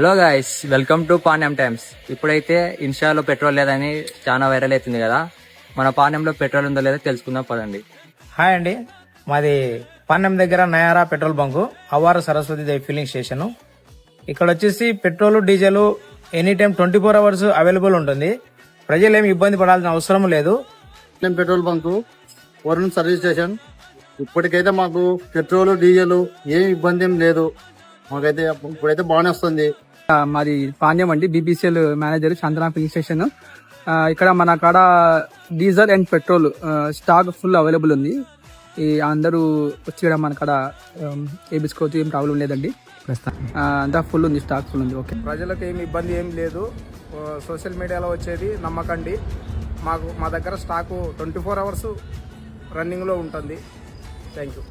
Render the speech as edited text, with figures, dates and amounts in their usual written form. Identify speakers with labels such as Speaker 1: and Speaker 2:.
Speaker 1: Hello guys, welcome to Panyam times. ఇప్పుడైతే ఇన్స్టాలో petrol లేదని చాలా వైరల్ అవుతుంది కదా. మన పాణ్యంలో పెట్రోల్ ఉందో లేదో తెలుసుకుందాం పదండి.
Speaker 2: హాయ్ అండి, మాది పాణ్యం దగ్గర నయారా పెట్రోల్ బంకు, అవ్వారు సరస్వతి దేవి ఫిల్లింగ్ స్టేషన్. ఇక్కడ వచ్చేసి petrol diesel any time 24 hours available ఉంటుంది. ప్రజలు ఏమి ఇబ్బంది పడాల్సిన అవసరం లేదు.
Speaker 3: Petrol bunk, Varun service station. ఇప్పటికైతే మాకు పెట్రోల్ డీజిల్ ఏం ఇబ్బంది ఏం లేదు. మాకైతే ఇప్పుడైతే బాగానే వస్తుంది.
Speaker 4: మాది పాణ్యం అండి, బీబీసీఎల్ మేనేజర్, శాంతనా ఫిల్లింగ్ స్టేషన్. ఇక్కడ మన కాడ diesel and petrol stock full available ఉంది. ఈ అందరూ వచ్చి ఇక్కడ మన కాడ వేయించుకోవచ్చు, ఏం ప్రాబ్లం లేదండి. అంతా ఫుల్ ఉంది, స్టాక్ ఫుల్ ఉంది. ఓకే,
Speaker 2: ప్రజలకు ఏమి ఇబ్బంది ఏం లేదు. సోషల్ మీడియాలో వచ్చేది నమ్మకండి. మా దగ్గర స్టాకు 24 అవర్స్ రన్నింగ్లో ఉంటుంది. Thank you.